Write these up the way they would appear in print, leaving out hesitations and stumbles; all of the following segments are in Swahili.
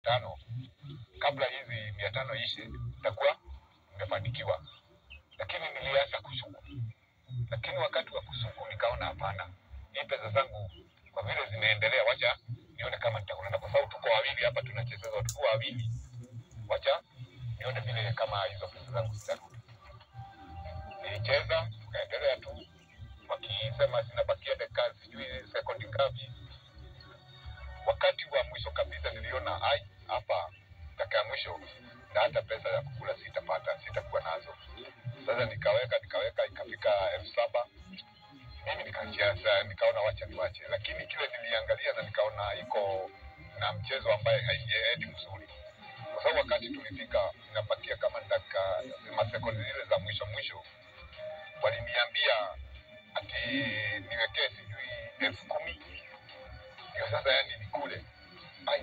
500 kabla hizi 500 ishe nitakuwa nimefanikiwa. Lakini nilianza kusuku. Lakini wakati wa kusuku nikaona hapana. Hii pesa zangu kwa vile zimeendelea, wacha nione kama nitakwenda, kwa sababu tuko wawili hapa tunacheza, tuko wawili. Wacha nione vile kama hizo pesa zangu zitarudi. Nilicheza, kaendelea tu. Wakisema zinabakia dakika sijui sekondi ngapi. Wakati wa mwisho kabisa niliona hapa dakika ya mwisho na hata pesa ya kukula sitapata, sitakuwa nazo. Sasa nikaweka ikafika 7,000. Mimi nikaona wacha niwache, lakini kile niliangalia na nikaona iko na mchezo ambaye haiendi mzuri. Kwa sababu wakati tulifika inabakia kama dakika masekondi zile za mwisho waliniambia ati niwekee sijui 10,000. Ndio sasa yani nikule.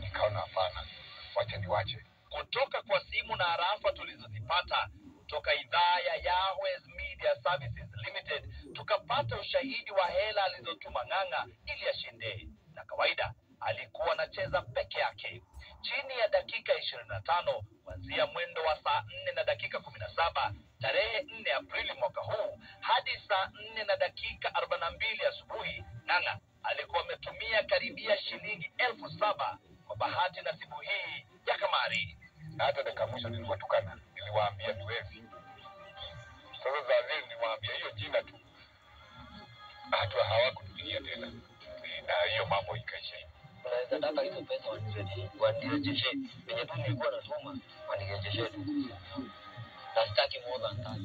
Nikaona hapana, wacha niwache. Kutoka kwa simu na arafa tulizozipata kutoka idhaa ya Yahweh's Media Services Limited, tukapata ushahidi wa hela alizotuma Ng'ang'a ili ashinde. Na kawaida alikuwa anacheza peke yake. Chini ya dakika 25 kuanzia mwendo wa saa 4 na dakika 17 tarehe 4 Aprili mwaka huu hadi saa 4 na dakika 42 asubuhi, Ng'ang'a alikuwa ametumia karibia shilingi 7,000 kwa bahati nasibu hii ya kamari. Na hata dakika mwisho niliwatukana, niliwaambia niwezi. Sasa zazi niliwaambia hiyo jina tu, hatu hawakutulia tena, na hiyo mambo ikaisha. Unaweza taka hizo pesa wanirejeshe, venye tu nilikuwa nasoma wanirejeshe tu, na sitaki more than that.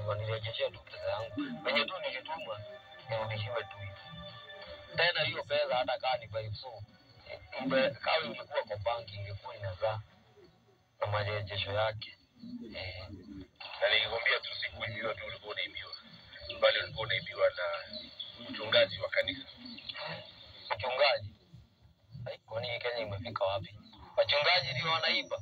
Wanirejeshe tu pesa yangu, venye tu nilituma nirudishiwe tu. Tena hiyo pesa hata kaa ni by so kama ingekuwa kwa banki ingekuwa inazaa na marejesho yake. Na nilikwambia tu siku hiyo tu ulikuwa unaibiwa, bali ulikuwa unaibiwa na mchungaji wa kanisa. Mchungaji? Kwani Kenya imefika wapi? Wachungaji ndio wanaiba?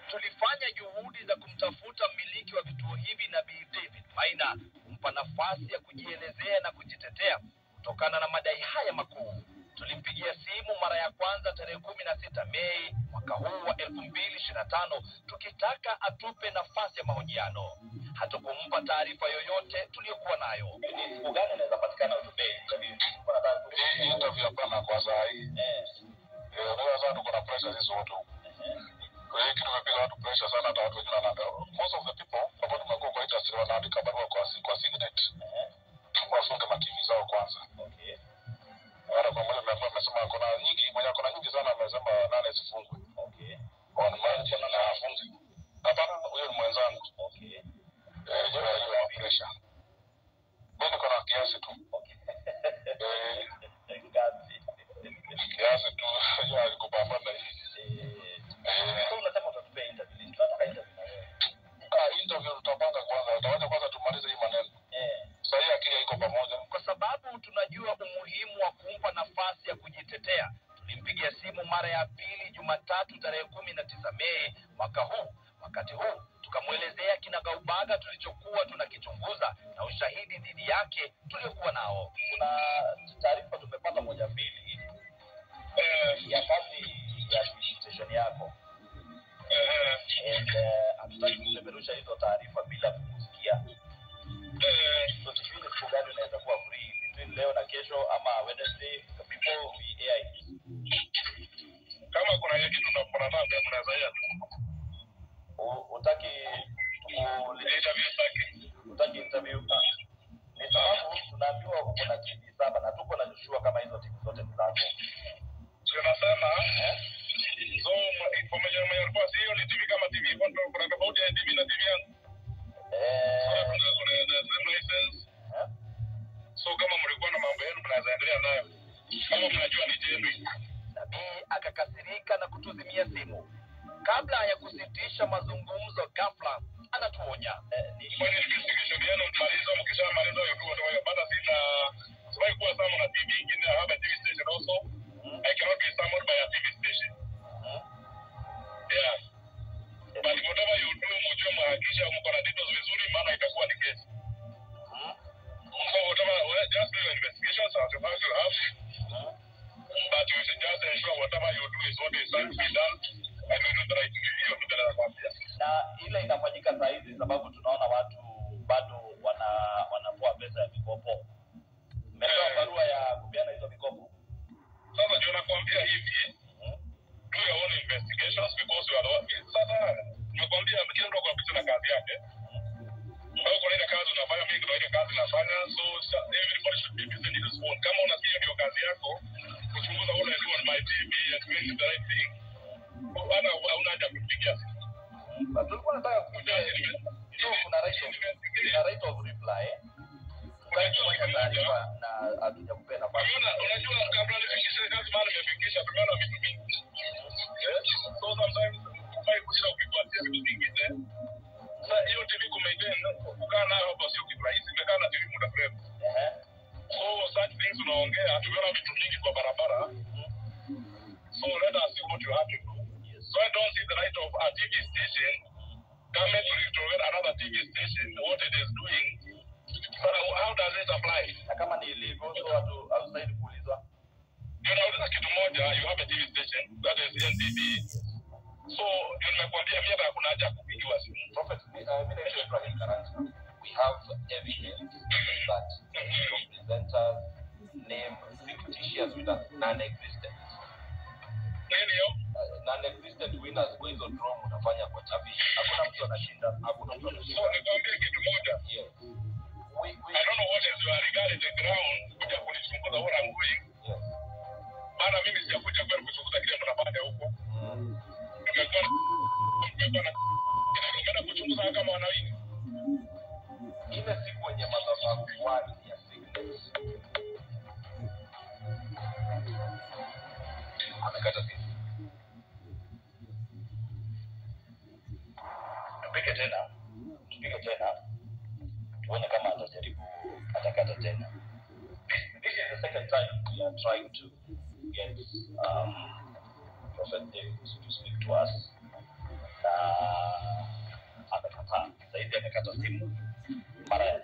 Tulifanya juhudi za kumtafuta mmiliki wa vituo hivi na Bi David Maina kumpa nafasi ya kujielezea na kujitetea kutokana na madai haya makuu. Tulimpigia simu mara ya kwanza tarehe 16 Mei mwaka huu wa 2025 tukitaka atupe nafasi ya mahojiano. Hatukumpa taarifa yoyote tuliyokuwa nayo. Ni siku gani inaweza patikana ujumbe? Hii interview hapana kwa saa hii. Ndio sasa tuko na pressure hizo watu. Kwa hiyo kitu kipiga watu pressure sana, hata watu wengine wanaenda. Most of the people ambao tumekuwa kwa industry wanaandika barua kwa Signet. Wafunge makivi zao kwanza. Okay. Wala kwa mmoja amesema kuna nyingi, mmoja kuna nyingi sana amesema 8 zifungwe. Okay. On Monday na afunge. Hapana, huyo ni mwenzangu. Okay. Hiyo pressure. Mimi niko na kiasi tu. Okay. Kiasi tu, hiyo alikupambana hii. Sasa unasema utatupea interview. Tunataka interview na wewe. Interview tutapanga kwanza. Tutawacha kwanza tumalize hii maneno. Sasa hii akili iko pamoja. Kwa sababu tunajua umuhimu wa kumpa nafasi ya kujitetea, tulimpigia simu mara ya pili Jumatatu tarehe 19 Mei mwaka huu. Wakati huu tukamwelezea kinagaubaga tulichokuwa tunakichunguza na ushahidi dhidi yake tuliokuwa nao. Kuna taarifa tumepata 1-2 ya kazi ya station yako. Hatutaki kusemerusha hizo taarifa bila kusikia. So tujue siku gani unaweza kuwa free between leo na kesho ama Wednesday before we air it. Kama kuna kitu tunapona nayo mnaweza ya. Utaki interview. Ni sababu tunaambiwa uko na TV 7 na tuko na Joshua kama hizo TV zote ni zako. Tunasema so information ya report hiyo ni TV kama TV control, kuna tofauti ya TV na TV yangu. So kama mlikuwa na mambo yenu mnaweza endelea nayo. Kama mnajua ni jeni. Nabii akakasirika na kutuzimia simu. Kabla ya kusitisha mazungumzo ghafla anatuonya. Ni investigation yenu malizo, mkishamaliza hiyo tu baada sina sababu kwa sababu na TV nyingine hapa TV station also. I cannot be summoned by a TV station. Yeah. But whatever you do, mjue mhakikisha mko na details vizuri, maana itakuwa ni kesi. So whatever, just do your investigations as you have. to be done. And we do the right thing. Hiyo ndio tunataka kuambia. Na ile inafanyika saa hizi sababu tunaona watu bado wanapoa pesa ya mikopo. Mmepewa barua ya kupeana hizo mikopo. Sasa ndio nakwambia hivi. Do your own investigations because you are the one. Sasa nakwambia kila mtu kwa kitu na kazi yake. Wewe kuna ile kazi unafanya, mimi kuna ile kazi nafanya, so everybody should be busy in his phone. Kama unasikia ndio kazi yako, kuchunguza what I do on my TV and doing the right thing. Bana hauna haja kupigia simu. Tulikuwa nataka kujua hiyo kuna right of reply. Kwa taarifa na hatujakupea nafasi. Unajua kabla nifikishe kazi maana nimefikisha tumeona vitu vingi. So sometimes kufai kushika ukifuatia vitu vingine. Sasa hiyo TV kumaintain kukaa nayo hapo sio kitu rahisi. Nimekaa na TV muda mrefu. So such things unaongea tumeona vitu vingi kwa barabara. So let us see what you have to do. So I don't see the right of a TV station coming to another TV station what it is doing. So how does it apply? Na kama ni illegal so watu outside kuulizwa. Unauliza kitu moja, you have a TV station that is NTV. So nimekuambia mimi hapa kuna haja kupigiwa simu. Prophet, mimi naitwa Ibrahim Karanja. We have evidence that the presenters name fictitious winners non-existent. Nini hiyo? Non-existent winners kwa hizo draw unafanya kwa chapi. Hakuna mtu anashinda, hakuna mtu anashinda. So nikwambie kitu moja. Yes. I don't know what is your regarding the ground kuja kunichunguza what I'm doing. Yes. Maana mimi sijakuja kwa kuchunguza kile mnafanya huko. Nimekuwa kuchunguza kama wanawini. Ile siku wenye madhabahu wadi ya signet. Amekata simu. Tupige tena. Tuone kama atakata tena. This is the second time we are trying to get Prophet David to speak to us. Amekata. Zaidi amekata simu. Mara